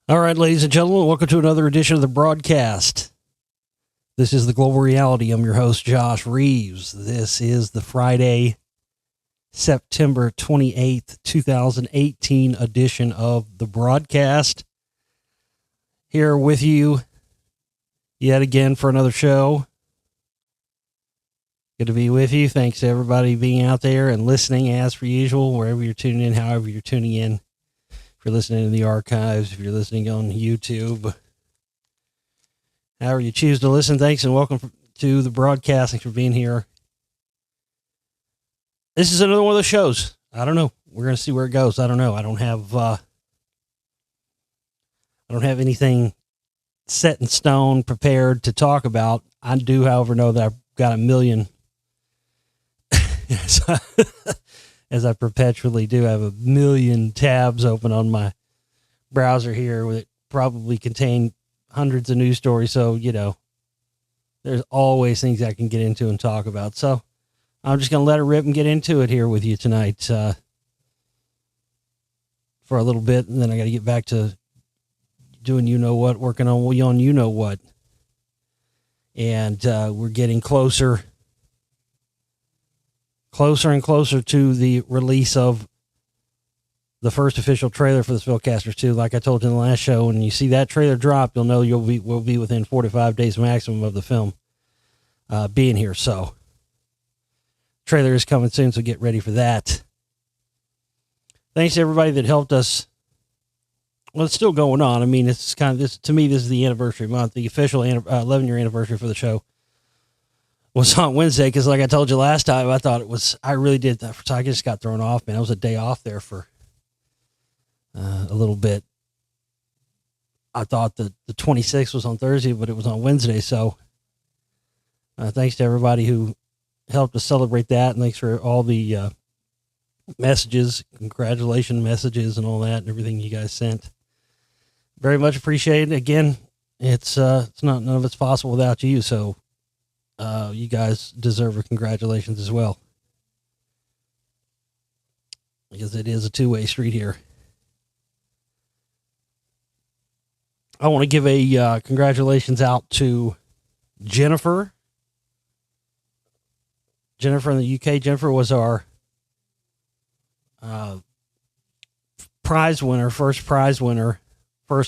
All right, ladies and gentlemen, welcome to another edition of the broadcast. This is the Global Reality. I'm your host, Josh Reeves. This is the Friday, September 28th, 2018 edition of the broadcast. Here with you yet again for another show. Good to be with you. Thanks to everybody being out there and listening as per usual, wherever you're tuning in, however you're tuning in. If you're listening in the archives, if you're listening on YouTube, however you choose to listen, thanks and welcome to the broadcast. Thanks for being here. This is another one of those shows. I don't know. We're going to see where it goes. I don't know. I don't have anything set in stone prepared to talk about. I do, however, know that I've got a million, as I perpetually do, I have a million tabs open on my browser here that probably contain hundreds of news stories. So, there's always things I can get into and talk about. So I'm just going to let it rip and get into it here with you tonight for a little bit. And then I got to get back to doing working on you-know-what. And we're getting closer and closer to the release of the first official trailer for the Spellcasters 2. Like I told you in the last show, when you see that trailer drop, you'll know we'll be within 45 days maximum of the film being here. So trailer is coming soon, so get ready for that. Thanks to everybody that helped us. Well, it's still going on. I mean, it's kind of this, to me, this is the anniversary month, the official 11-year anniversary for the show. Was on Wednesday, because like I told you last time, I really did that. So I just got thrown off, man. I was a day off there for a little bit. I thought the 26th was on Thursday, but it was on Wednesday. So thanks to everybody who helped us celebrate that. And thanks for all the messages, congratulations messages and all that and everything you guys sent. Very much appreciated. Again, it's none of it's possible without you. So you guys deserve a congratulations as well, because it is a two-way street here. I want to give a congratulations out to Jennifer. Jennifer in the UK. Jennifer was our prize winner, first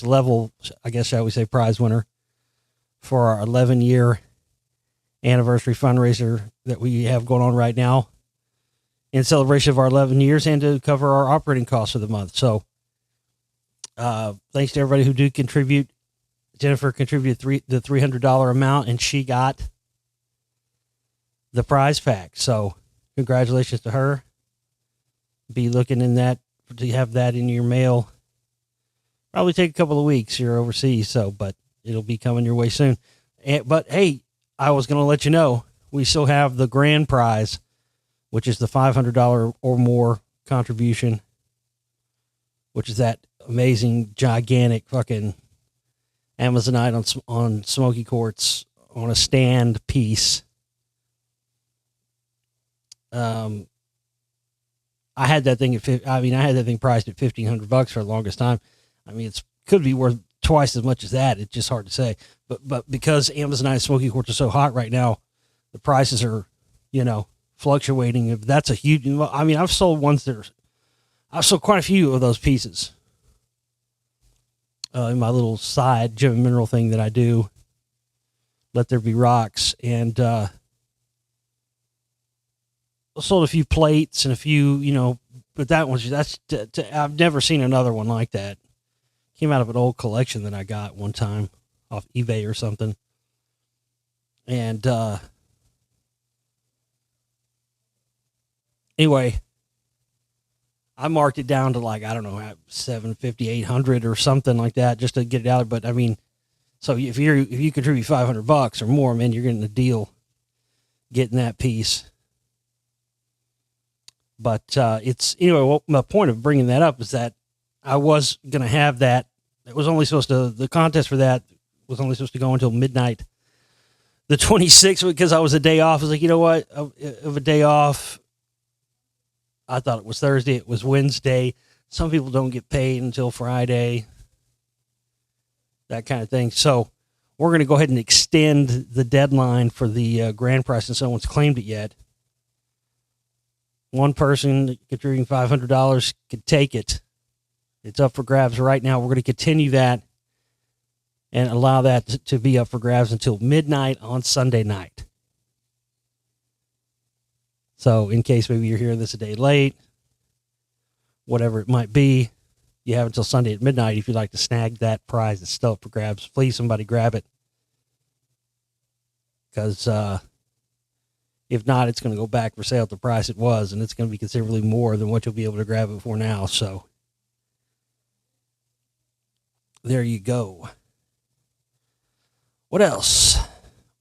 level, I guess, shall we say, prize winner for our 11-year anniversary fundraiser that we have going on right now in celebration of our 11 years and to cover our operating costs for the month. So thanks to everybody who do contribute. Jennifer contributed the $300 amount, and she got the prize pack. So congratulations to her. Be looking in that to have that in your mail. Probably take a couple of weeks. You're overseas, but it'll be coming your way soon. But hey, I was going to let you know, we still have the grand prize, which is the $500 or more contribution, which is that amazing, gigantic fucking Amazonite on Smoky Quartz on a stand piece. I had that thing priced at $1,500 for the longest time. I mean, it could be worth twice as much as that. It's just hard to say. But because Amazonite and Smoky Quartz are so hot right now, the prices are, fluctuating. If that's a huge, I mean, I've sold quite a few of those pieces in my little side gem and mineral thing that I do. Let There Be Rocks. And I sold a few plates and a few, but that one's, I've never seen another one like that. Came out of an old collection that I got one time off eBay or something. And anyway, I marked it down to $750, $800 or something like that just to get it out. But I mean, so if you contribute $500 or more, man, you're getting a deal getting that piece. But it's anyway. Well, my point of bringing that up is that I was going to have that. It was only the contest for that was only supposed to go until midnight the 26th, because I was a day off. I was like, you know what? Of a day off, I thought it was Thursday. It was Wednesday. Some people don't get paid until Friday. that kind of thing. So we're going to go ahead and extend the deadline for the grand prize since no one's claimed it yet. One person contributing $500 could take it. It's up for grabs right now. We're going to continue that and allow that to be up for grabs until midnight on Sunday night. So in case maybe you're hearing this a day late, whatever it might be, you have until Sunday at midnight if you'd like to snag that prize that's still up for grabs. Please, somebody grab it. Because if not, it's going to go back for sale at the price it was, and it's going to be considerably more than what you'll be able to grab it for now. So there you go. What else?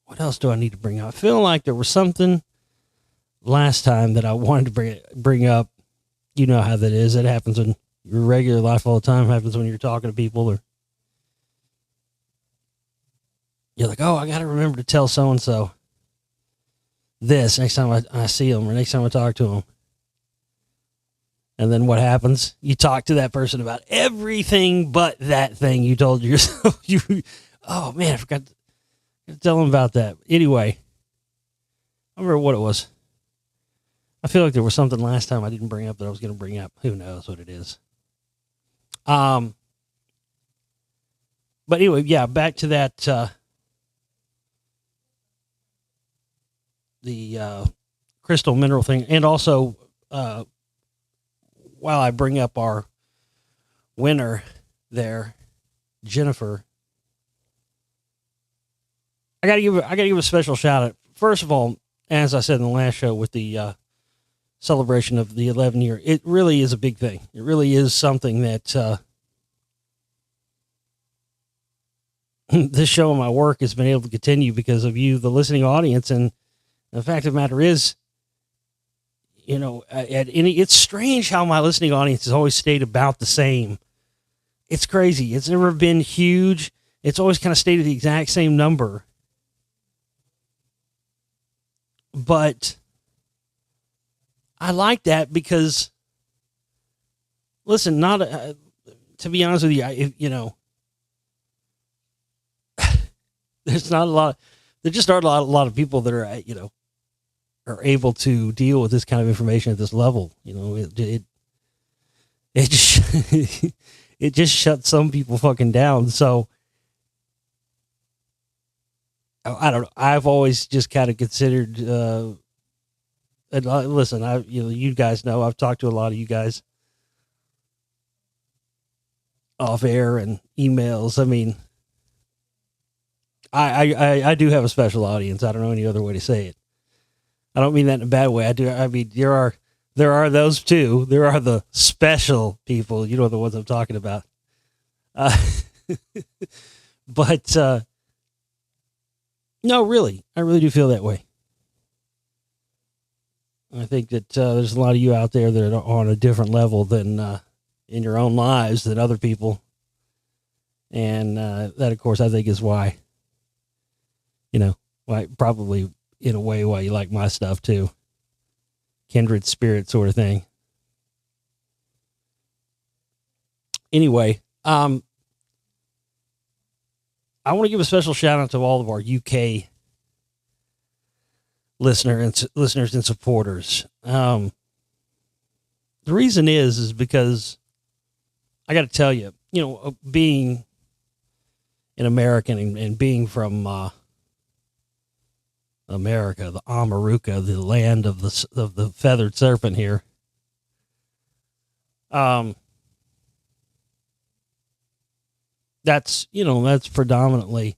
What else do I need to bring up? I feel like there was something last time that I wanted to bring up. You know how that is. It happens in your regular life all the time. It happens when you're talking to people, or you're like, oh, I got to remember to tell so-and-so this next time I see them, or next time I talk to them. And then what happens? You talk to that person about everything but that thing you told yourself. Oh man, I forgot to tell them about that. Anyway, I don't remember what it was. I feel like there was something last time I didn't bring up that I was going to bring up. Who knows what it is? But anyway, yeah, back to that, the crystal mineral thing. And also, while I bring up our winner there, Jennifer, I gotta give a special shout out. First of all, as I said in the last show with the celebration of the 11 year, it really is a big thing. It really is something that this show and my work has been able to continue because of you, the listening audience. And the fact of the matter is, you know, it's strange how my listening audience has always stayed about the same. It's crazy. It's never been huge. It's always kind of stayed at the exact same number. But I like that because, listen, to be honest with you, there's not a lot. There just aren't a lot of people that are, are able to deal with this kind of information at this level. It just it just shuts some people fucking down. So I don't know. I've always just kind of considered. And listen, you guys know I've talked to a lot of you guys off air and emails. I mean, I do have a special audience. I don't know any other way to say it. I don't mean that in a bad way. I mean, there are those too. There are the special people. You know the ones I'm talking about. But no, really, I really do feel that way. I think that there's a lot of you out there that are on a different level than in your own lives than other people. And that, of course, I think is why, probably in a way why you like my stuff too. Kindred spirit sort of thing. Anyway, I want to give a special shout out to all of our UK listeners and supporters. The reason is because I got to tell you, being an American and being from America, the Amaruca, the land of the feathered serpent here. That's predominantly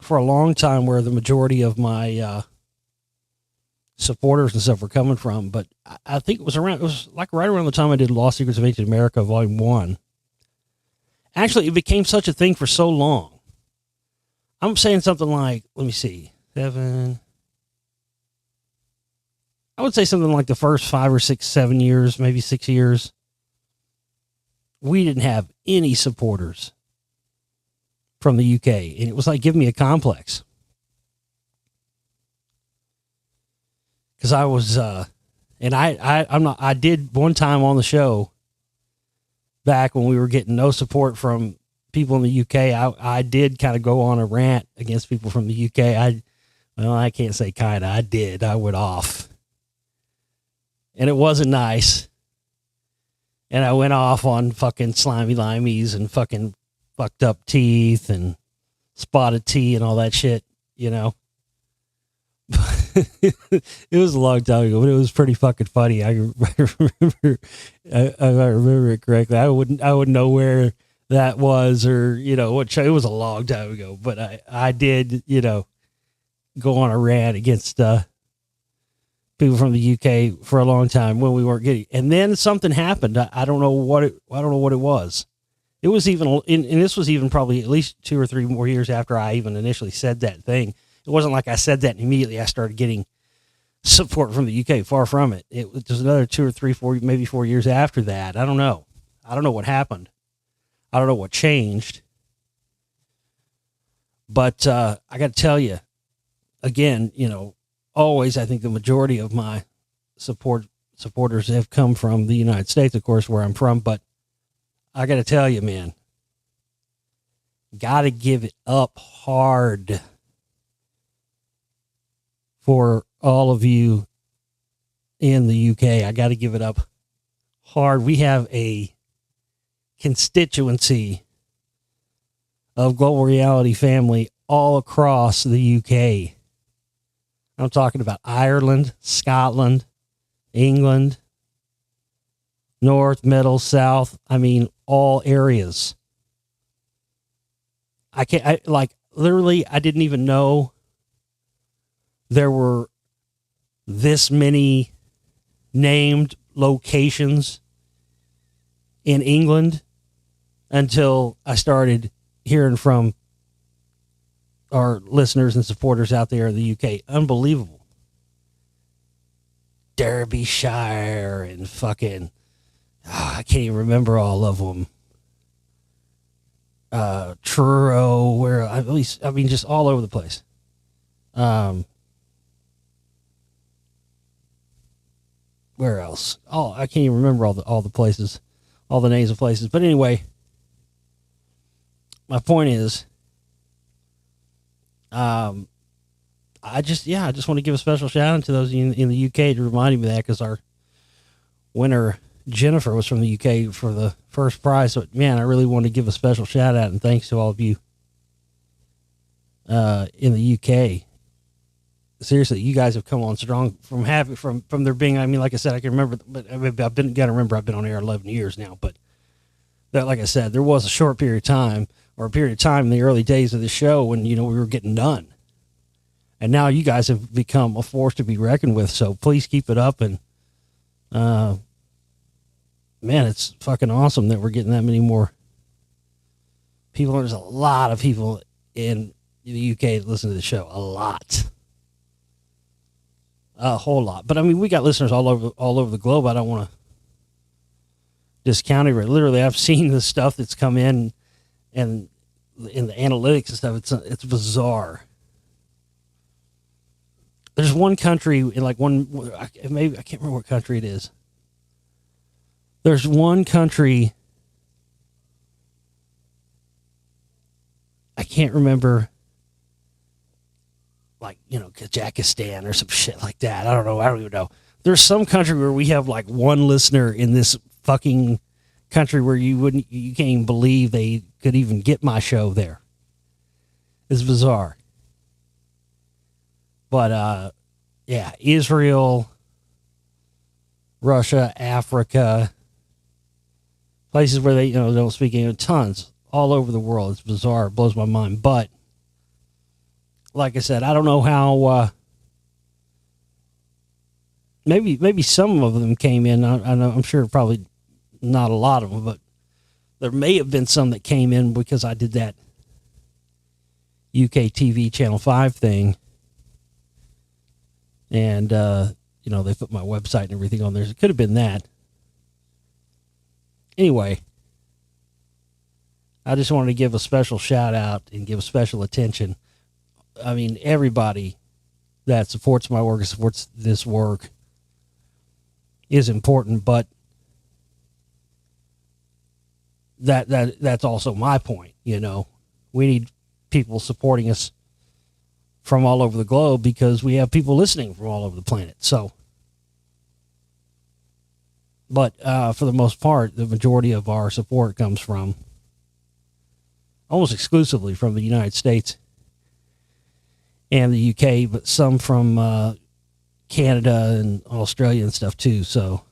for a long time where the majority of my supporters and stuff were coming from. But I think it was like right around the time I did Lost Secrets of Ancient America, Volume 1. Actually, it became such a thing for so long. I'm saying something like, let me see, 7. I would say something like the first 5 or 6, 7 years, maybe 6 years. We didn't have any supporters from the UK. And it was like giving me a complex. Because I was, and I did one time on the show back when we were getting no support from people in the UK. I did kind of go on a rant against people from the UK. I can't say kind of. I did. I went off. And it wasn't nice. And I went off on fucking slimy limeys and fucking fucked up teeth and spotted tea and all that shit, you know. It was a long time ago, but it was pretty fucking funny. I remember, if I remember it correctly. I wouldn't know where that was, or you know what show. It was a long time ago, but I did, you know, go on a rant against people from the UK for a long time when we weren't getting. And then something happened. I don't know what it was. It was even, and this was even probably at least 2 or 3 more years after I even initially said that thing. It wasn't like I said that and immediately I started getting support from the UK. Far from it. It was another 2 or 3, 4, maybe 4 years after that. I don't know. I don't know what happened. I don't know what changed. But I got to tell you, again, you know, always I think the majority of my supporters have come from the United States, of course, where I'm from. But I got to tell you, man, got to give it up hard for all of you in the UK. I got to give it up hard. We have a constituency of Global Reality family all across the UK. I'm talking about Ireland, Scotland, England, North, Middle, South. I mean, all areas. I didn't even know there were this many named locations in England until I started hearing from our listeners and supporters out there in the UK. Unbelievable. Derbyshire and fucking, I can't even remember all of them. Truro, where just all over the place. Where else? Oh, I can't even remember all the places, all the names of places. But anyway, my point is, I just want to give a special shout out to those in the UK to remind me of that, because our winner Jennifer was from the UK for the first prize. So man, I really want to give a special shout out and thanks to all of you in the UK. Seriously, you guys have come on strong from there being, I mean, like I said, I can remember, but I've been on air 11 years now, but that, like I said, there was a short period of time in the early days of the show when, you know, we were getting done. And now you guys have become a force to be reckoned with. So please keep it up. And, man, it's fucking awesome that we're getting that many more people. There's a lot of people in the UK that listen to the show. A whole lot. But I mean, we got listeners all over the globe. I don't want to discount it. Literally, I've seen the stuff that's come in and in the analytics and stuff. It's bizarre. There's one country in I can't remember what country it is. There's one country, I can't remember, Kazakhstan or some shit like that. I don't know. I don't even know. There's some country where we have one listener in this fucking country where you can't even believe they could even get my show there. It's bizarre. But, yeah, Israel, Russia, Africa, places where they, don't speak English, tons all over the world. It's bizarre. It blows my mind. But, like I said, I don't know how, maybe some of them came in. I'm sure probably not a lot of them, but there may have been some that came in because I did that UK TV Channel 5 thing. And, they put my website and everything on there. So it could have been that. Anyway, I just wanted to give a special shout out and give special attention. I mean, everybody that supports my work and supports this work is important, but that's also my point. We need people supporting us from all over the globe because we have people listening from all over the planet. So, but for the most part, the majority of our support comes from almost exclusively from the United States and the UK, but some from Canada and Australia and stuff too. So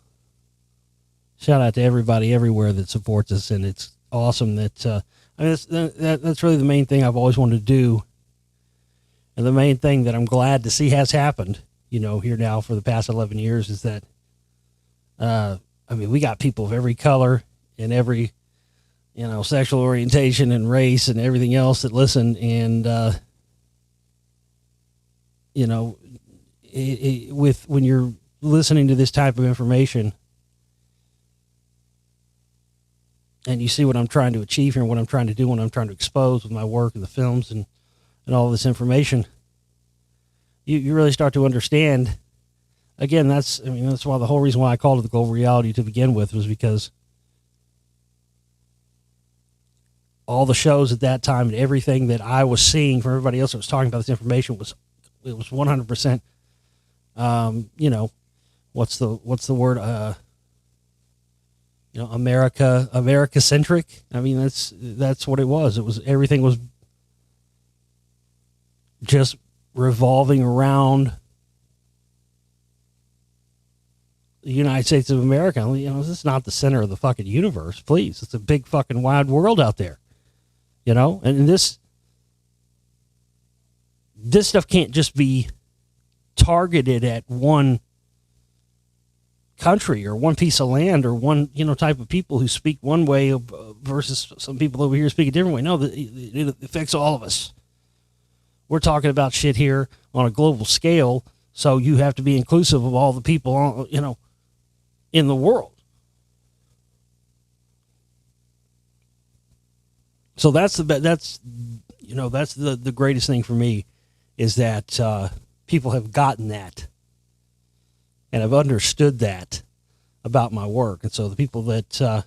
shout out to everybody everywhere that supports us. And it's awesome that, that's really the main thing I've always wanted to do. And the main thing that I'm glad to see has happened, here now for the past 11 years is that, we got people of every color and every, sexual orientation and race and everything else that listen. And, when you're listening to this type of information and you see what I'm trying to achieve here and what I'm trying to do, what I'm trying to expose with my work and the films and all this information, you really start to understand. Again, that's why the whole reason why I called it the global reality to begin with was because all the shows at that time and everything that I was seeing from everybody else that was talking about this information was 100%, what's the word? America centric. That's what it was. It was, everything was just revolving around the United States of America. This is not the center of the fucking universe, please. It's a big fucking wide world out there, and this stuff can't just be targeted at one country or one piece of land or one, type of people who speak one way versus some people over here speak a different way. No, it affects all of us. We're talking about shit here on a global scale, so you have to be inclusive of all the people, in the world. So that's the greatest thing for me is that people have gotten that and have understood that about my work. And so the people that are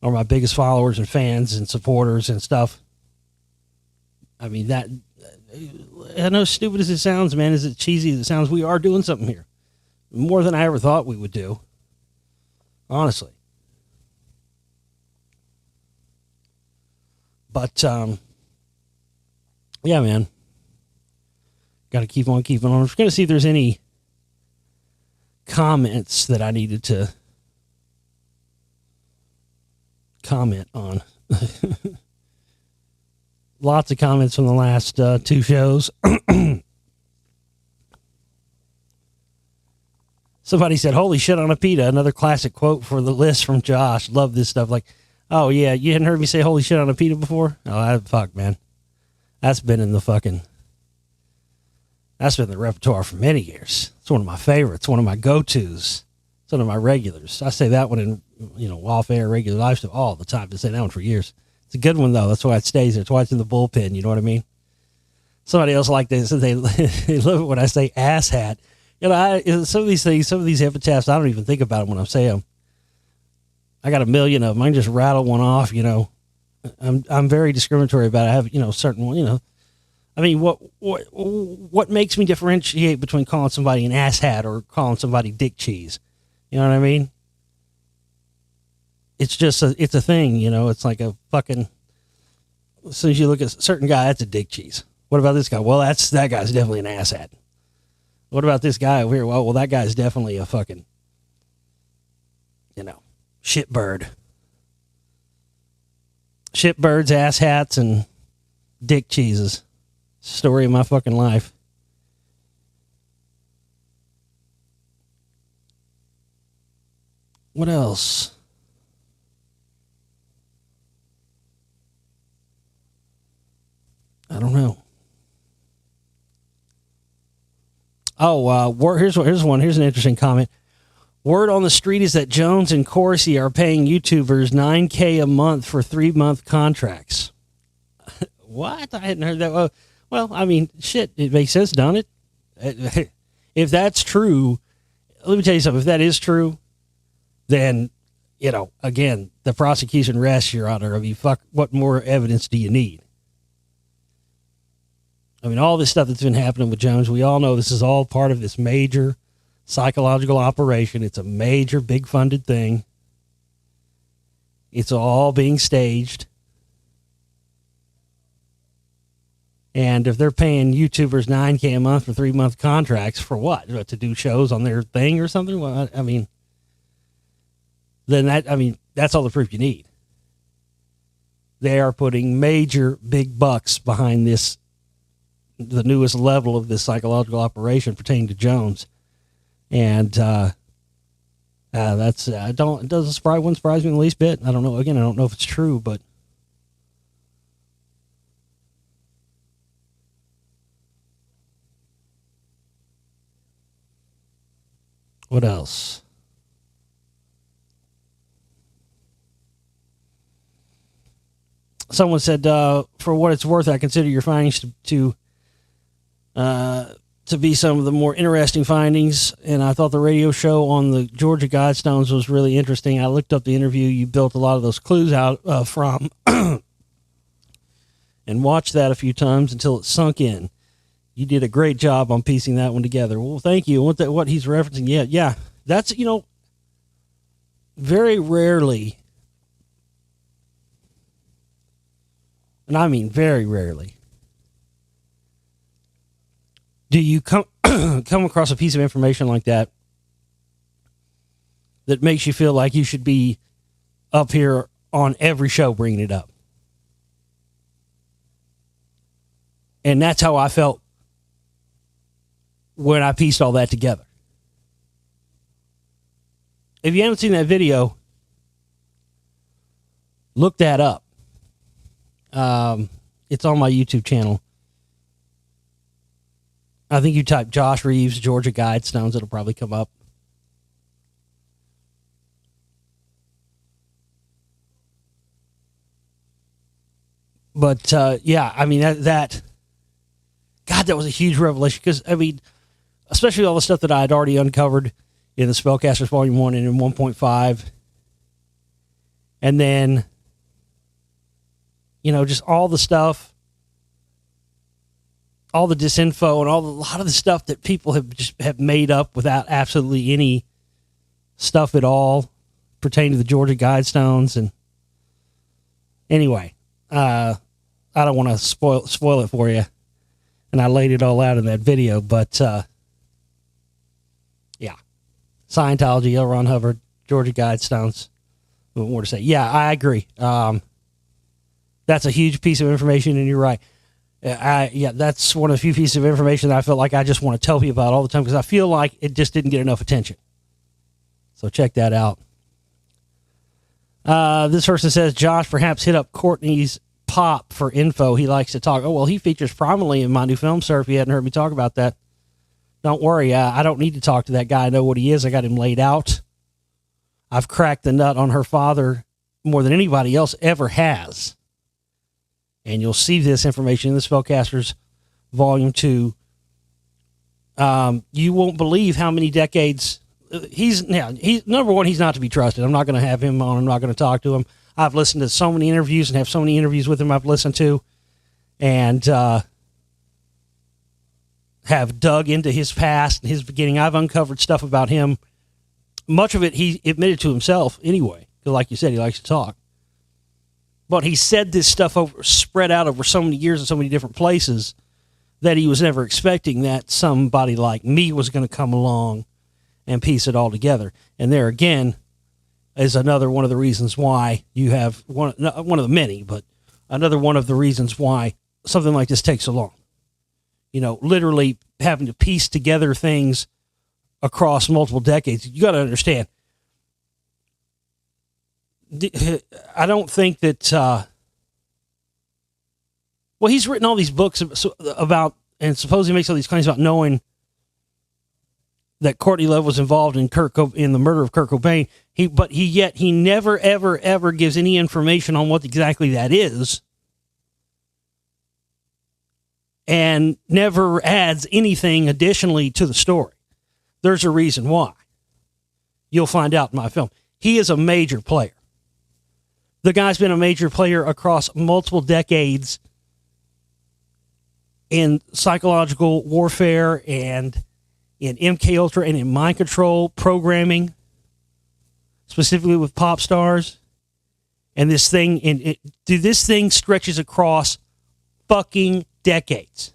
my biggest followers and fans and supporters and stuff, I know stupid as it sounds, man, as it cheesy as it sounds, we are doing something here. More than I ever thought we would do. Honestly. But, yeah, man. Got to keep on keeping on. I'm just going to see if there's any comments that I needed to comment on. Lots of comments from the last two shows. Somebody said, "Holy shit on a pita." Another classic quote for the list from Josh. Love this stuff. Like, oh yeah, you hadn't heard me say "holy shit on a pita" before? Oh, fuck, man. That's been in the repertoire for many years. It's one of my favorites, one of my go-tos. It's one of my regulars. I say that one in, off-air, regular life stuff all the time. I've been saying that one for years. It's a good one, though. That's why it stays there. It's why it's in the bullpen. You know what I mean? Somebody else like this, they love it when I say ass hat. Some of these things, some of these epitaphs, I don't even think about them when I say them. I got a million of them. I can just rattle one off, I'm very discriminatory about it. I have, certain, what makes me differentiate between calling somebody an ass hat or calling somebody dick cheese? You know what I mean? It's just it's a thing, it's like a fucking, as soon as you look at a certain guy, that's a dick cheese. What about this guy? Well, that guy's definitely an ass hat. What about this guy over here? Well, that guy's definitely a fucking, shitbird. Shitbirds, ass hats, and dick cheeses. Story of my fucking life. What else? I don't know. Oh, here's one. Here's an interesting comment. Word on the street is that Jones and Corsi are paying YouTubers $9,000 a month for 3-month contracts. What? I hadn't heard that. Well, shit, it makes sense, don't it? If that's true, let me tell you something. If that is true, then again, the prosecution rests, Your Honor. I mean, fuck, what more evidence do you need? I mean, all this stuff that's been happening with Jones, we all know this is all part of this major psychological operation. It's a major, big funded thing. It's all being staged. And if they're paying YouTubers $9,000 a month for 3-month contracts for what? To do shows on their thing or something? Well, I mean, that's all the proof you need. They are putting major, big bucks behind this, the newest level of this psychological operation pertaining to Jones. And it wouldn't surprise me in the least bit. I don't know. Again, I don't know if it's true, but what else? Someone said, for what it's worth, I consider your findings to be some of the more interesting findings, and I thought the radio show on the Georgia Guidestones was really interesting. I looked up the interview you built a lot of those clues out from and watched that a few times until it sunk in. You did a great job on piecing that one together. Well, thank you. What he's referencing, yeah, that's, very rarely, and I mean very rarely, do you come across a piece of information like that that makes you feel like you should be up here on every show bringing it up? And that's how I felt when I pieced all that together. If you haven't seen that video, look that up. It's on my YouTube channel. I think you type Josh Reeves, Georgia Guidestones, it'll probably come up. But, yeah, I mean, that was a huge revelation. Because, I mean, especially all the stuff that I had already uncovered in the Spellcasters Volume 1 and in 1.5. And then, just all the stuff, all the disinfo and a lot of the stuff that people have made up without absolutely any stuff at all pertaining to the Georgia Guidestones. And anyway, I don't want to spoil it for you. And I laid it all out in that video, but yeah. Scientology, L. Ron Hubbard, Georgia Guidestones. What more to say? Yeah, I agree. That's a huge piece of information, and you're right. That's one of the few pieces of information that I feel like I just want to tell people about all the time because I feel like it just didn't get enough attention. So check that out. This person says, Josh, perhaps hit up Courtney's pop for info. He likes to talk. Oh, well, he features prominently in my new film, sir, if you hadn't heard me talk about that. Don't worry. I don't need to talk to that guy. I know what he is. I got him laid out. I've cracked the nut on her father more than anybody else ever has. And you'll see this information in the Spellcasters Volume 2. You won't believe how many decades he's number one, he's not to be trusted. I'm not going to have him on. I'm not going to talk to him. I've listened to so many interviews and have so many interviews with him I've listened to and have dug into his past and his beginning. I've uncovered stuff about him. Much of it he admitted to himself anyway, because like you said, he likes to talk. But he said this stuff spread out over so many years in so many different places that he was never expecting that somebody like me was going to come along and piece it all together. And there again is another one of the reasons why you have one of the many, but another one of the reasons why something like this takes so long. Literally having to piece together things across multiple decades. You got to understand. I don't think that, he's written all these books about, and supposedly makes all these claims about knowing that Courtney Love was involved in in the murder of Kurt Cobain. Yet he never, ever, ever gives any information on what exactly that is, and never adds anything additionally to the story. There's a reason why. You'll find out in my film. He is a major player. The guy's been a major player across multiple decades in psychological warfare and in MK Ultra and in mind control programming, specifically with pop stars. And this thing, this thing stretches across fucking decades.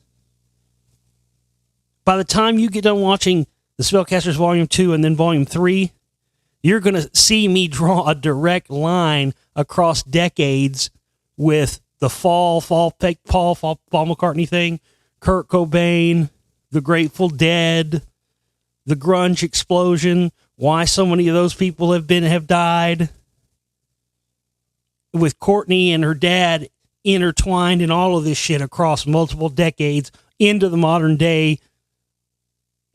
By the time you get done watching The Spellcasters Volume 2 and then Volume 3, you're going to see me draw a direct line across decades with the Paul McCartney thing, Kurt Cobain, the Grateful Dead, the grunge explosion, why so many of those people have died, with Courtney and her dad intertwined in all of this shit across multiple decades into the modern day,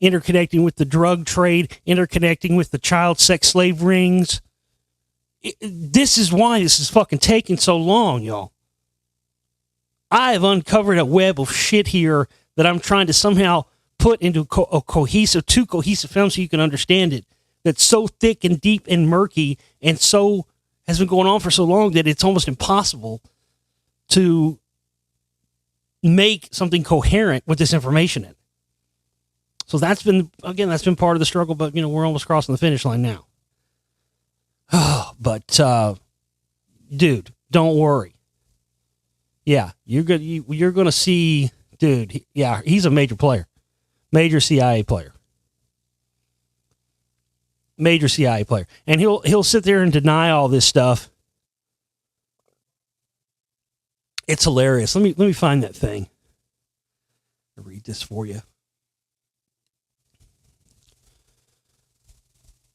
interconnecting with the drug trade, interconnecting with the child sex slave rings. This is why this is fucking taking so long, y'all. I have uncovered a web of shit here that I'm trying to somehow put into two cohesive films so you can understand it. That's so thick and deep and murky and so has been going on for so long that it's almost impossible to make something coherent with this information in. So that's been part of the struggle, but we're almost crossing the finish line now. But dude, don't worry. Yeah, you're going to see, dude. Yeah, he's a major player. Major CIA player. Major CIA player. And he'll sit there and deny all this stuff. It's hilarious. Let me find that thing. I'll read this for you.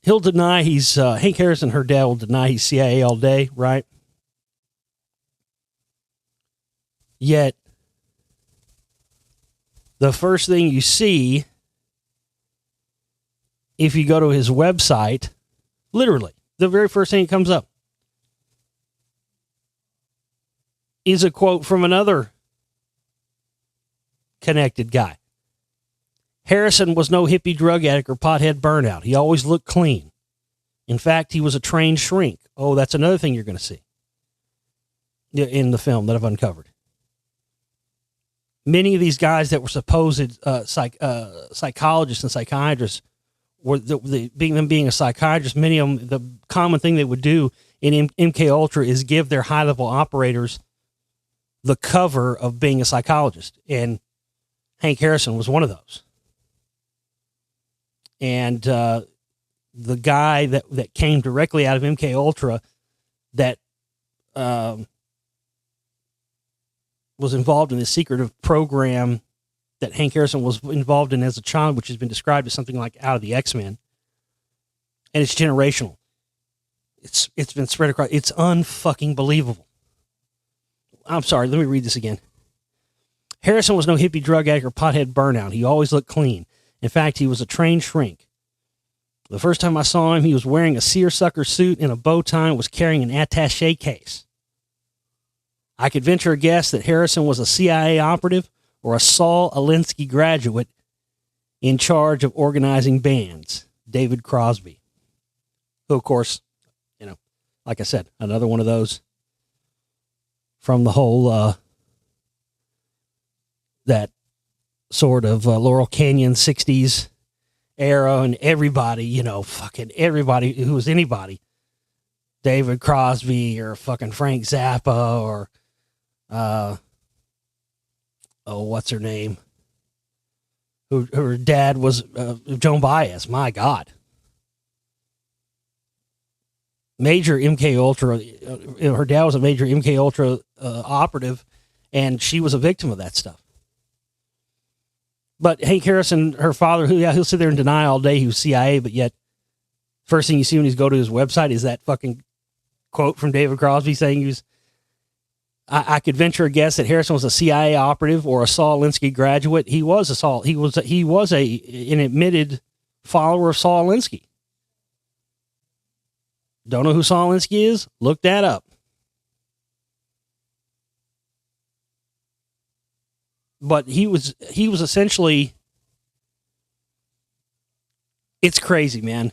He'll deny he's Hank Harrison, her dad, will deny he's CIA all day, right? Yet the first thing you see, if you go to his website, literally, the very first thing that comes up is a quote from another connected guy. Harrison was no hippie drug addict or pothead burnout. He always looked clean. In fact, he was a trained shrink. Oh, that's another thing you're going to see in the film that I've uncovered. Many of these guys that were supposed psychologists and psychiatrists, being a psychiatrist, many of them, the common thing they would do in MK Ultra is give their high-level operators the cover of being a psychologist. And Hank Harrison was one of those. And the guy that came directly out of MK Ultra that was involved in this secretive program that Hank Harrison was involved in as a child, which has been described as something like out of the X-Men. And it's generational. It's been spread across. It's unfucking believable. I'm sorry, let me read this again. Harrison was no hippie drug addict or pothead burnout. He always looked clean. In fact, he was a trained shrink. The first time I saw him, he was wearing a seersucker suit and a bow tie and was carrying an attaché case. I could venture a guess that Harrison was a CIA operative or a Saul Alinsky graduate in charge of organizing bands. David Crosby. Who, of course, like I said, another one of those from the whole, that sort of Laurel Canyon 60s era, and everybody, fucking everybody who was anybody, David Crosby or fucking Frank Zappa or, what's her name? Her dad was Joan Baez. My God. Major MK Ultra. Her dad was a major MK Ultra operative, and she was a victim of that stuff. But Hank Harrison, her father, he'll sit there and deny all day he was CIA, but yet first thing you see when you go to his website is that fucking quote from David Crosby saying he was. I could venture a guess that Harrison was a CIA operative or a Saul Alinsky graduate. He was a Saul. He was an admitted follower of Saul Alinsky. Don't know who Saul Alinsky is? Look that up. But he was essentially, it's crazy, man.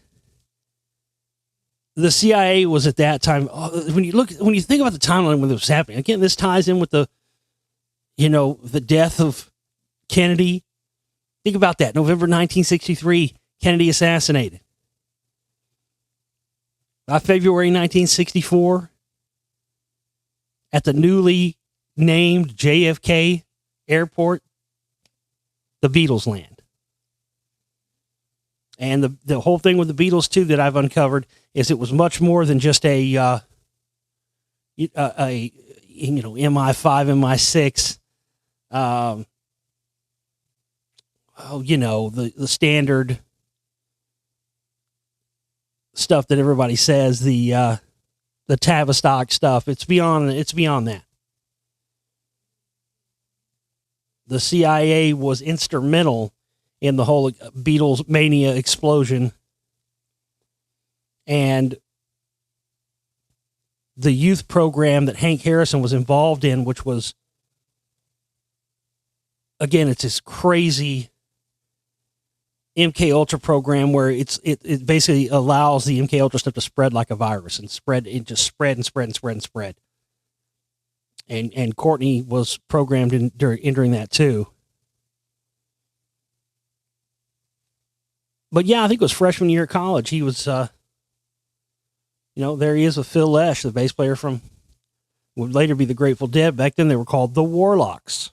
the CIA was at that time. When you think about the timeline when this was happening, again, this ties in with the death of Kennedy. Think about that. November 1963, Kennedy assassinated. By February 1964, at the newly named JFK Airport, the Beatles land. And the whole thing with the Beatles, too, that I've uncovered is it was much more than just a MI5, MI6, the standard stuff that everybody says, the Tavistock stuff. It's beyond that. The CIA was instrumental in the whole Beatles mania explosion, and the youth program that Hank Harrison was involved in, which was, again, it's this crazy MK Ultra program where it basically allows the MK Ultra stuff to spread like a virus and spread. And Courtney was programmed during that too. But yeah, I think it was freshman year of college. He was, there he is with Phil Lesh, the bass player from, would later be the Grateful Dead. Back then they were called the Warlocks.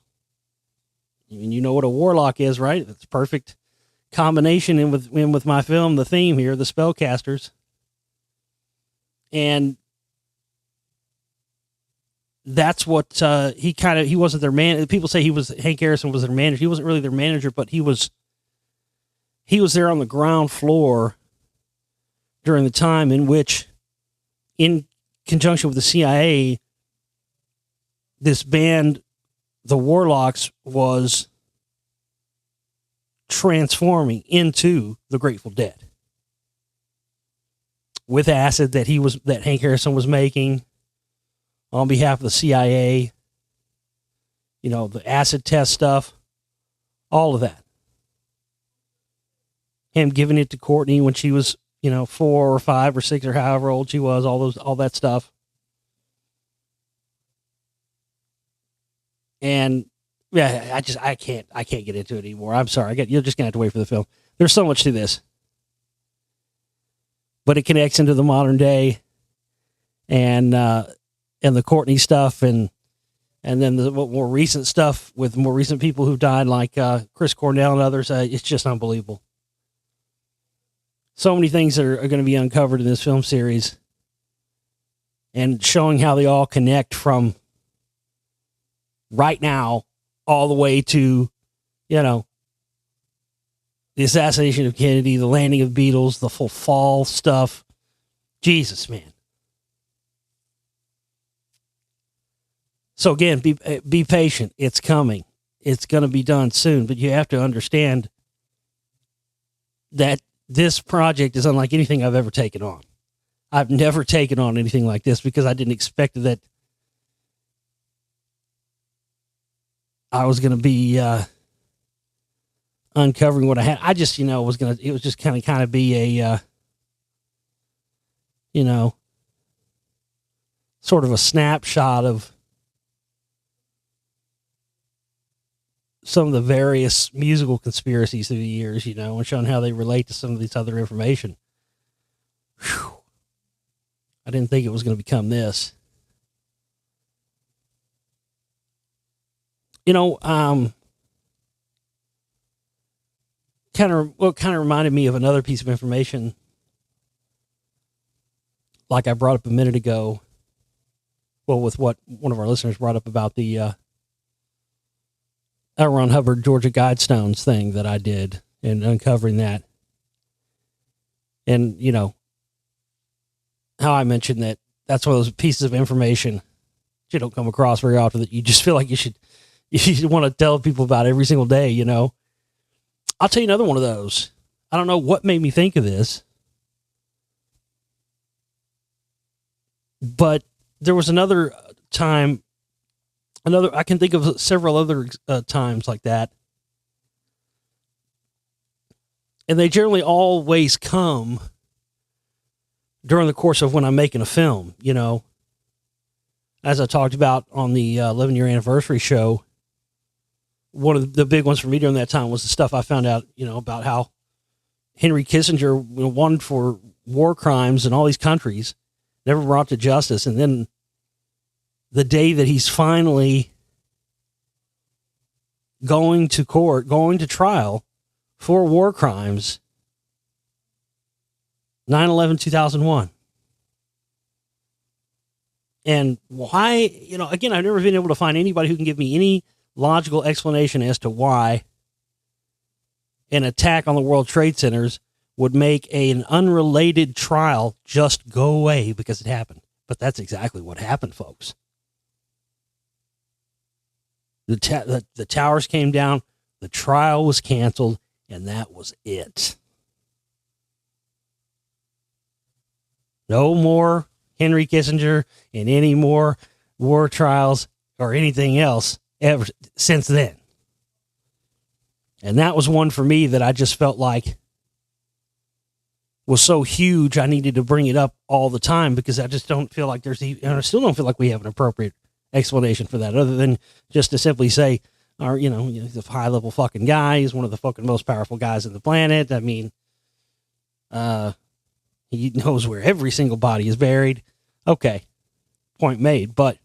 And you know what a warlock is, right? It's perfect combination in with my film, the theme here, the Spellcasters. And that's what he wasn't their man. People say Hank Harrison was their manager. He wasn't really their manager, but he was there on the ground floor during the time in which, in conjunction with the CIA, this band, the Warlocks, was transforming into the Grateful Dead with acid that Hank Harrison was making on behalf of the CIA, the acid test stuff, all of that. Him giving it to Courtney when she was, 4 or 5 or 6 or however old she was, all that stuff. And yeah, I can't get into it anymore. I'm sorry. You're just gonna have to wait for the film. There's so much to this, but it connects into the modern day, and the Courtney stuff, and then the more recent stuff with more recent people who died, like Chris Cornell and others. It's just unbelievable. So many things are going to be uncovered in this film series, and showing how they all connect from right now all the way to, the assassination of Kennedy, the landing of the Beatles, the full fall stuff. Jesus, man. So again, be patient. It's coming. It's going to be done soon, but you have to understand that this project is unlike anything I've ever taken on. I've never taken on anything like this because I didn't expect that I was going to be uncovering what I had. I just, it was just kind of be a, sort of a snapshot of some of the various musical conspiracies through the years, and showing how they relate to some of this other information. Whew. I didn't think it was going to become this. Kind of reminded me of another piece of information, like I brought up a minute ago. Well, with what one of our listeners brought up about the L. Ron Hubbard Georgia Guidestones thing that I did, and uncovering that. And, how I mentioned that's one of those pieces of information you don't come across very often, that you just feel like you should want to tell people about every single day, I'll tell you another one of those. I don't know what made me think of this, but there was another time, I can think of several other times like that. And they generally always come during the course of when I'm making a film, you know, as I talked about on the 11-year anniversary show, one of the big ones for me during that time was the stuff I found out, you know, about how Henry Kissinger wanted for war crimes in all these countries, never brought to justice. And then the day that he's finally going to court, going to trial for war crimes, 9/11/2001. And why, you know, again, I've never been able to find anybody who can give me any logical explanation as to why an attack on the World Trade Centers would make an unrelated trial just go away because it happened. But that's exactly what happened, folks. The towers came down, the trial was canceled, and that was it. No more Henry Kissinger and any more war trials or anything else ever since then. And that was one for me that I just felt like was so huge I needed to bring it up all the time, because I just don't feel like and I still don't feel like we have an appropriate explanation for that, other than just to simply say, you know, he's a high level fucking guy. He's one of the fucking most powerful guys on the planet. I mean, he knows where every single body is buried. Okay. Point made. But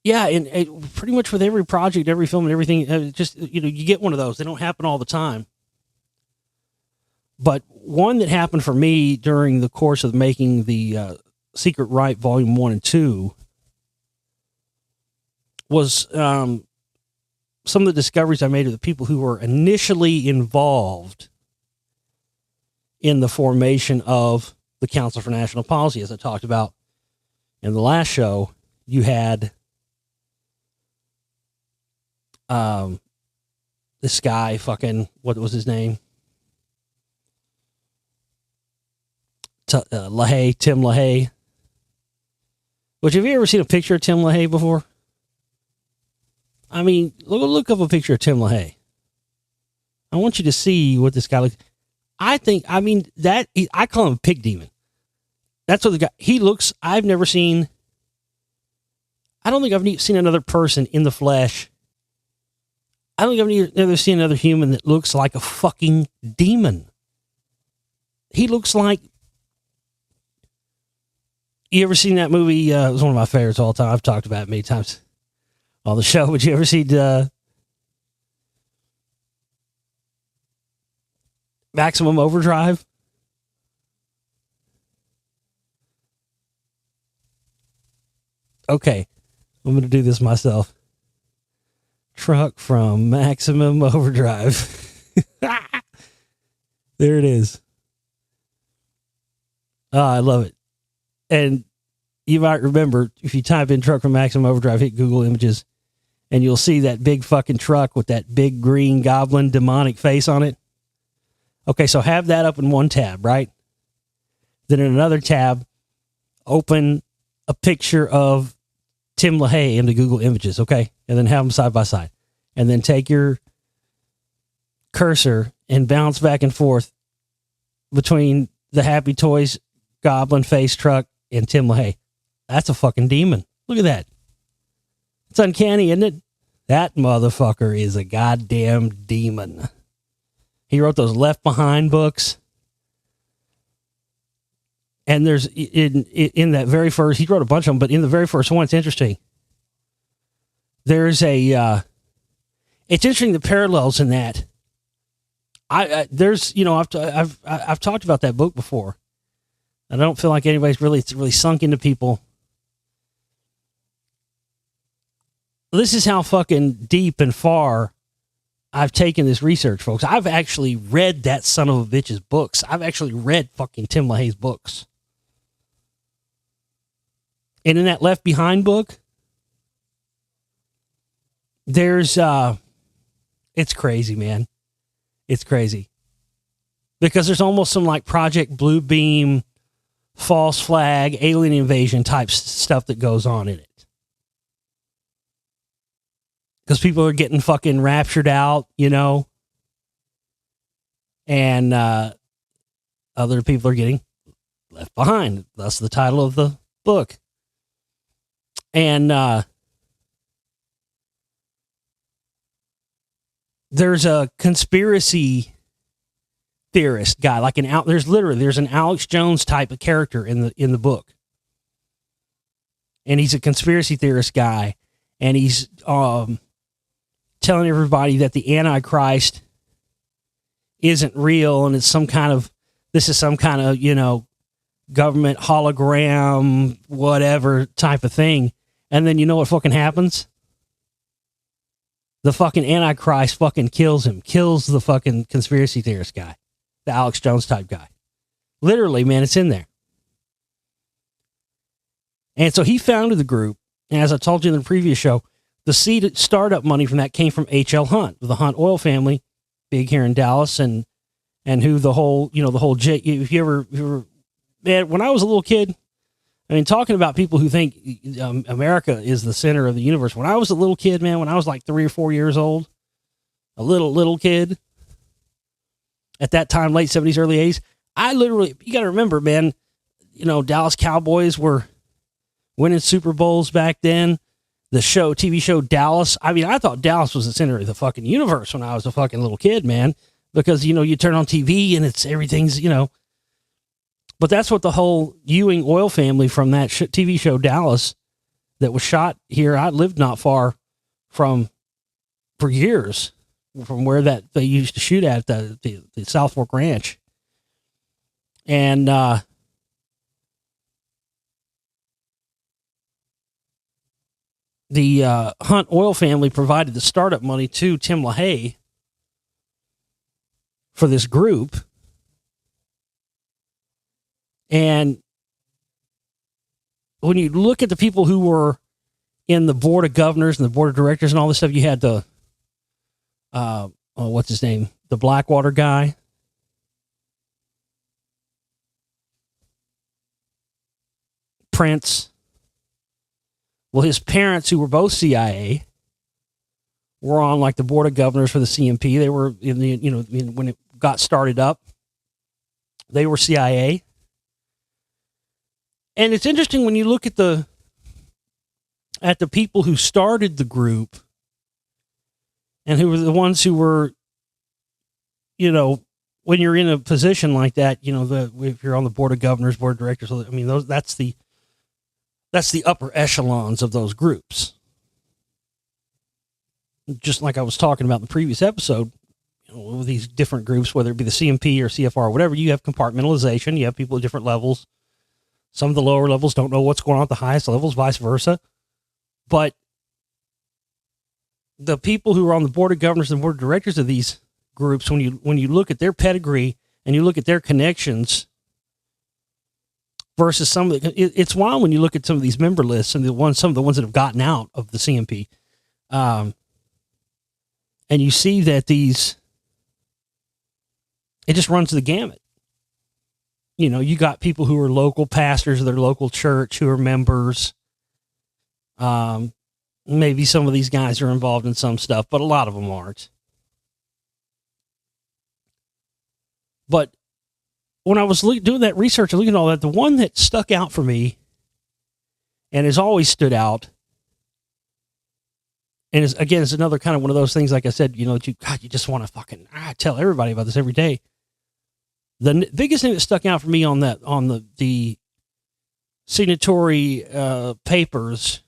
yeah, and pretty much with every project, every film and everything, just, you know, you get one of those. They don't happen all the time. But one that happened for me during the course of making the Secret Right Volume 1 and 2 was some of the discoveries I made of the people who were initially involved in the formation of the Council for National Policy. As I talked about in the last show, you had this guy fucking, what was his name? Tim LaHaye. Which, have you ever seen a picture of Tim LaHaye before? I mean, look up a picture of Tim LaHaye. I want you to see what this guy looks. I call him a pig demon. That's what the guy, he looks. I don't think I've seen another person in the flesh. I don't think I've ever seen another human that looks like a fucking demon. He looks like, you ever seen that movie? It was one of my favorites of all time. I've talked about it many times on the show. Would you ever see Maximum Overdrive? Okay, I'm going to do this myself. Truck from Maximum Overdrive. There it is. Oh, I love it. And you might remember, if you type in truck from Maximum Overdrive, hit Google Images, and you'll see that big fucking truck with that big green goblin demonic face on it. Okay, so have that up in one tab, right? Then in another tab, open a picture of Tim LaHaye into Google Images, okay? And then have them side by side. And then take your cursor and bounce back and forth between the Happy Toys goblin face truck and Tim LaHaye. That's a fucking demon. Look at that. It's uncanny, isn't it? That motherfucker is a goddamn demon. He wrote those Left Behind books. And there's, in that very first, he wrote a bunch of them, but in the very first one, it's interesting. There's it's interesting the parallels in that. There's, you know, I've talked about that book before. I don't feel like anybody's really sunk into people. This is how fucking deep and far I've taken this research, folks. I've actually read that son of a bitch's books. I've actually read fucking Tim LaHaye's books. And in that Left Behind book, there's, it's crazy, man. It's crazy. Because there's almost some like Project Bluebeam, false flag, alien invasion type stuff that goes on in it. Because people are getting fucking raptured out, you know. And other people are getting Left Behind. That's the title of the book. And there's a conspiracy theorist guy, like there's an Alex Jones type of character in the book. And he's a conspiracy theorist guy, and he's telling everybody that the Antichrist isn't real, and it's some kind of government hologram, whatever type of thing. And then you know what fucking happens? The fucking Antichrist fucking kills the fucking conspiracy theorist guy, the Alex Jones type guy. Literally, man, it's in there. And so he founded the group. And as I told you in the previous show, the seed startup money from that came from H.L. Hunt, the Hunt oil family, big here in Dallas, and who the whole if you ever, man, when I was a little kid, I mean, talking about people who think America is the center of the universe. When I was a little kid, man, when I was like 3 or 4 years old, a little kid, at that time, late 70s, early 80s, you got to remember, man, Dallas Cowboys were winning Super Bowls back then. The TV show Dallas. I mean, I thought Dallas was the center of the fucking universe when I was a fucking little kid, man, because, you turn on TV and everything's. But that's what the whole Ewing oil family from that TV show Dallas that was shot here. I lived not far for years from where that they used to shoot at the South Fork Ranch. And the Hunt oil family provided the startup money to Tim LaHaye for this group. And when you look at the people who were in the board of governors and the board of directors and all this stuff, you had the, what's his name? The Blackwater guy. Prince. Well, his parents, who were both CIA, were on like the board of governors for the CMP. They were when it got started up, they were CIA. And it's interesting when you look at the people who started the group and who were the ones who were, when you're in a position like that, if you're on the board of governors, board of directors, I mean, that's the upper echelons of those groups. Just like I was talking about in the previous episode, with these different groups, whether it be the CMP or CFR or whatever, you have compartmentalization. You have people at different levels. Some of the lower levels don't know what's going on at the highest levels, vice versa. But the people who are on the board of governors and board of directors of these groups, when you look at their pedigree and you look at their connections versus it's wild when you look at some of these member lists and some of the ones that have gotten out of the CMP, and you see that it just runs the gamut. You got people who are local pastors of their local church who are members. Maybe some of these guys are involved in some stuff, but a lot of them aren't. But when I was doing that research and looking at all that, the one that stuck out for me and has always stood out, and it's another kind of one of those things, like I said, you just want to fucking tell everybody about this every day. The biggest thing that stuck out for me on the signatory papers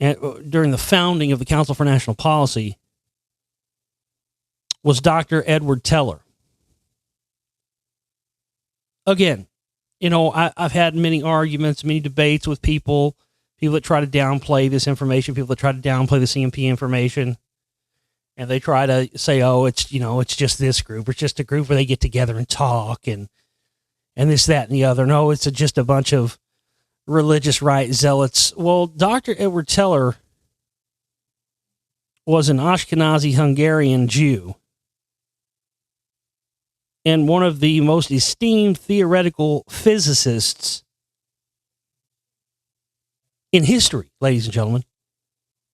during the founding of the Council for National Policy was Dr. Edward Teller. Again, I've had many arguments, many debates with people that try to downplay this information, people that try to downplay the CMP information. And they try to say, oh, it's just this group. It's just a group where they get together and talk and this, that, and the other. No, it's just a bunch of religious right zealots. Well, Dr. Edward Teller was an Ashkenazi Hungarian Jew and one of the most esteemed theoretical physicists in history, ladies and gentlemen.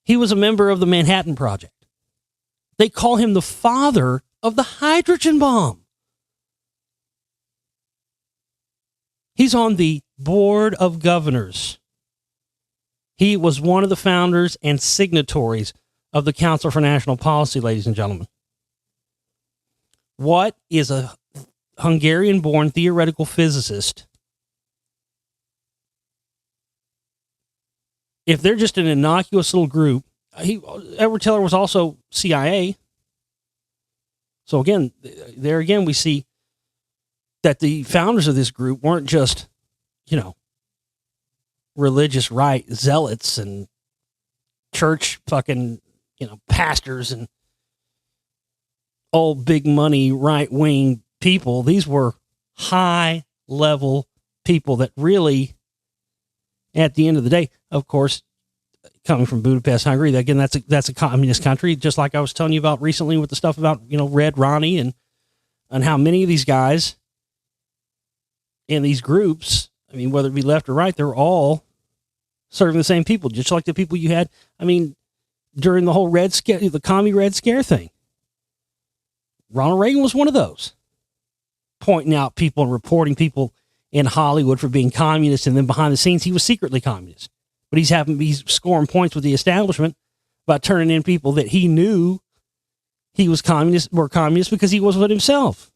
He was a member of the Manhattan Project. They call him the father of the hydrogen bomb. He's on the board of governors. He was one of the founders and signatories of the Council for National Policy, ladies and gentlemen. What is a Hungarian-born theoretical physicist, if they're just an innocuous little group? Edward Teller was also CIA. So again, there again, we see that the founders of this group weren't just, religious right zealots and church fucking, pastors and old big money right wing people. These were high level people that really, at the end of the day, of course, coming from Budapest, Hungary, again, that's a communist country, just like I was telling you about recently with the stuff about, Red Ronnie and how many of these guys in these groups, I mean, whether it be left or right, they're all serving the same people, just like the people you had, during the whole Red Scare, the commie Red Scare thing. Ronald Reagan was one of those, pointing out people and reporting people in Hollywood for being communists, and then behind the scenes, he was secretly communist. But he's scoring points with the establishment by turning in people that he knew he was were communists because he was one himself.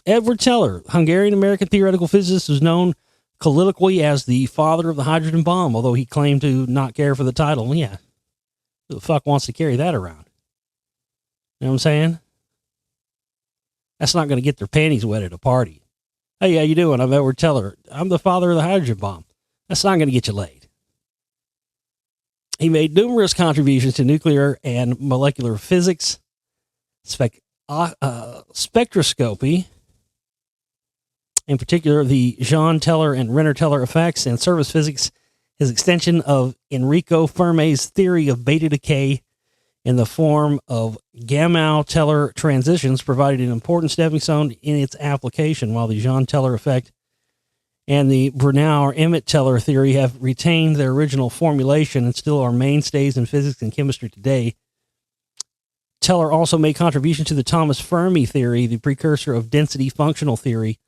Edward Teller, Hungarian-American theoretical physicist, was known colloquially as the father of the hydrogen bomb, although he claimed to not care for the title. Yeah. Who the fuck wants to carry that around? You know what I'm saying? That's not going to get their panties wet at a party. Hey, how you doing? I'm Edward Teller. I'm the father of the hydrogen bomb. That's not going to get you laid. He made numerous contributions to nuclear and molecular physics, spectroscopy, in particular the Jean Teller and Renner Teller effects, and surface physics. His extension of Enrico Fermi's theory of beta decay in the form of Gamow-Teller transitions provided an important stepping stone in its application, while the Jean Teller effect and the Brunauer-Emmett-Teller theory have retained their original formulation and still are mainstays in physics and chemistry today. Teller also made contributions to the Thomas Fermi theory, the precursor of density functional theory,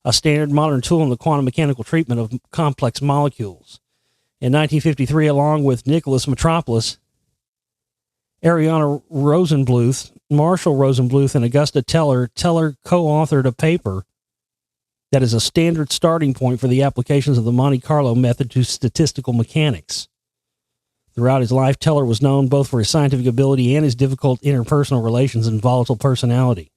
a standard modern tool in the quantum mechanical treatment of complex molecules. In 1953, along with Nicholas Metropolis, Ariana Rosenbluth, Marshall Rosenbluth, and Augusta Teller co-authored a paper that is a standard starting point for the applications of the Monte Carlo method to statistical mechanics. Throughout his life, Teller was known both for his scientific ability and his difficult interpersonal relations and volatile personality.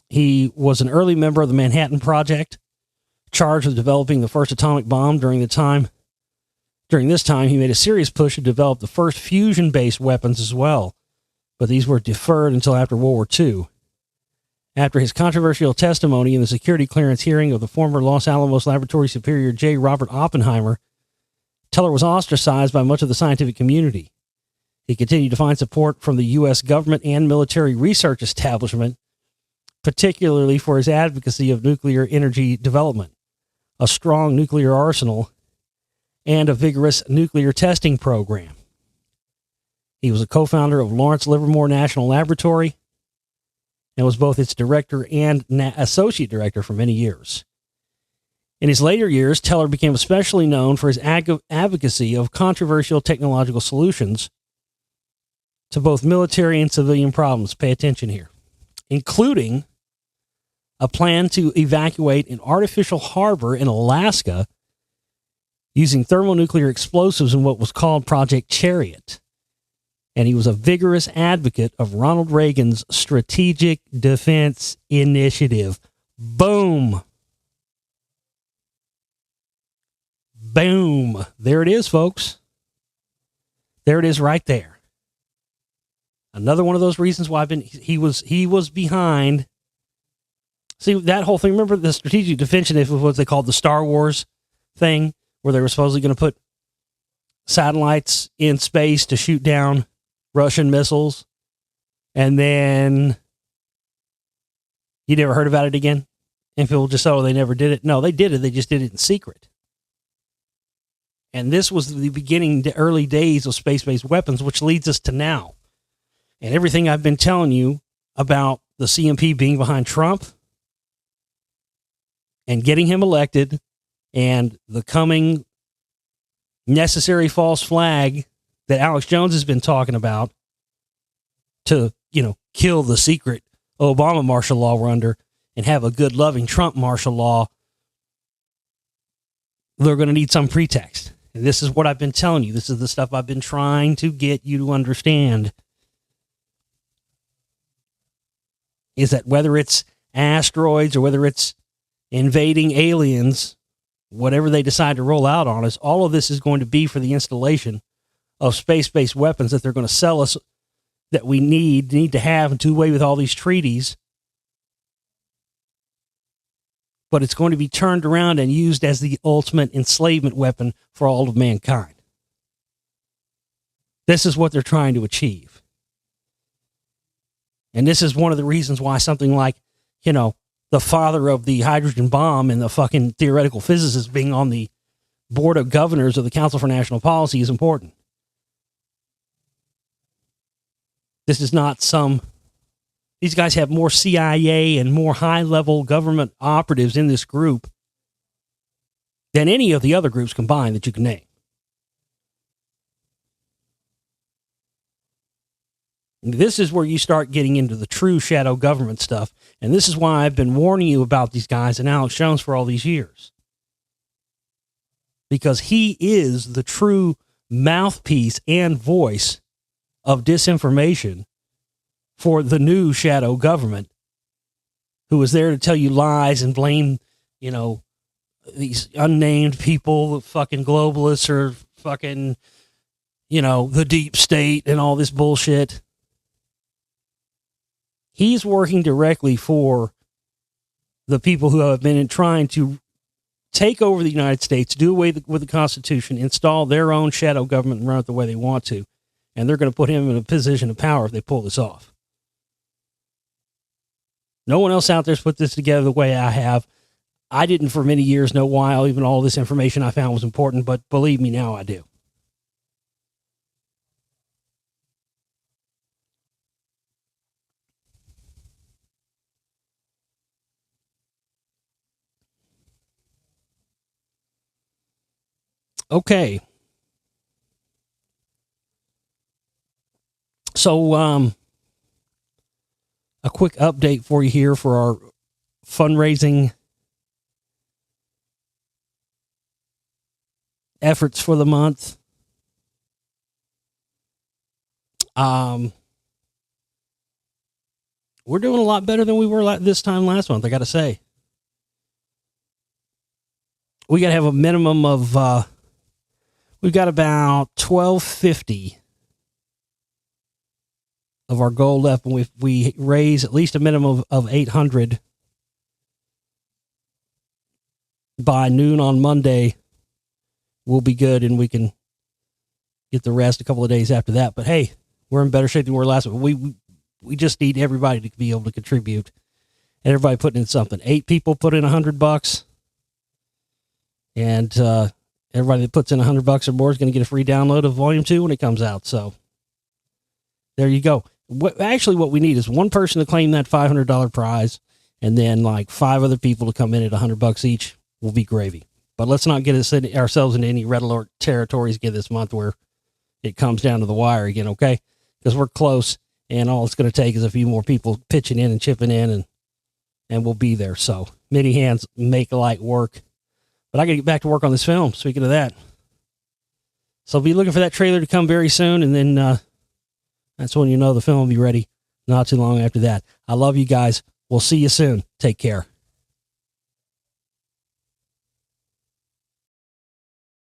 He was an early member of the Manhattan Project, charged with developing the first atomic bomb. During this time, he made a serious push to develop the first fusion-based weapons as well, but these were deferred until after World War II. After his controversial testimony in the security clearance hearing of the former Los Alamos Laboratory Superior J. Robert Oppenheimer, Teller was ostracized by much of the scientific community. He continued to find support from the U.S. government and military research establishment, particularly for his advocacy of nuclear energy development, a strong nuclear arsenal, and a vigorous nuclear testing program. He was a co-founder of Lawrence Livermore National Laboratory and was both its director and associate director for many years. In his later years, Teller became especially known for his advocacy of controversial technological solutions to both military and civilian problems. Pay attention here. Including a plan to evacuate an artificial harbor in Alaska using thermonuclear explosives in what was called Project Chariot. And he was a vigorous advocate of Ronald Reagan's Strategic Defense Initiative. Boom. Boom. There it is, folks. There it is right there. Another one of those reasons why he was behind. See, that whole thing, remember the Strategic Defense Initiative was what they called the Star Wars thing, where they were supposedly going to put satellites in space to shoot down Russian missiles, and then you never heard about it again? And people just, they never did it. No, they did it. They just did it in secret. And this was the beginning, the early days of space-based weapons, which leads us to now. And everything I've been telling you about the CMP being behind Trump and getting him elected, and the coming necessary false flag that Alex Jones has been talking about to, kill the secret Obama martial law we're under and have a good, loving Trump martial law, they're going to need some pretext. And this is what I've been telling you. This is the stuff I've been trying to get you to understand. Is that whether it's asteroids or whether it's invading aliens, whatever they decide to roll out on us, all of this is going to be for the installation of space-based weapons that they're going to sell us, that we need to have and do away with all these treaties. But it's going to be turned around and used as the ultimate enslavement weapon for all of mankind. This is what they're trying to achieve. And this is one of the reasons why something like, the father of the hydrogen bomb and the fucking theoretical physicist being on the board of governors of the Council for National Policy is important. This is not these guys have more CIA and more high-level government operatives in this group than any of the other groups combined that you can name. This is where you start getting into the true shadow government stuff. And this is why I've been warning you about these guys and Alex Jones for all these years. Because he is the true mouthpiece and voice of disinformation for the new shadow government, who is there to tell you lies and blame, these unnamed people, the fucking globalists or fucking, the deep state and all this bullshit. He's working directly for the people who have been trying to take over the United States, do away with the Constitution, install their own shadow government and run it the way they want to. And they're going to put him in a position of power if they pull this off. No one else out there's put this together the way I have. I didn't for many years know why even all this information I found was important, but believe me, now I do. Okay. So, a quick update for you here for our fundraising efforts for the month. We're doing a lot better than we were this time last month, I got to say. We got to have a minimum of, we've got about $1,250 of our goal left, and we raise at least a minimum of $800 by noon on Monday, we'll be good, and we can get the rest a couple of days after that. But hey, we're in better shape than we were last week. We just need everybody to be able to contribute, and everybody putting in something. 8 people put in $100, and everybody that puts in $100 or more is going to get a free download of Volume 2 when it comes out. So there you go. What we need is one person to claim that $500 prize, and then like 5 other people to come in at $100 each. Will be gravy. But let's not get ourselves into any red alert territories again this month where it comes down to the wire again, okay? Because we're close, and all it's going to take is a few more people pitching in and chipping in, and we'll be there. So many hands make light work. But I got to get back to work on this film, speaking of that. So be looking for that trailer to come very soon, and then that's when you know the film will be ready not too long after that. I love you guys. We'll see you soon. Take care.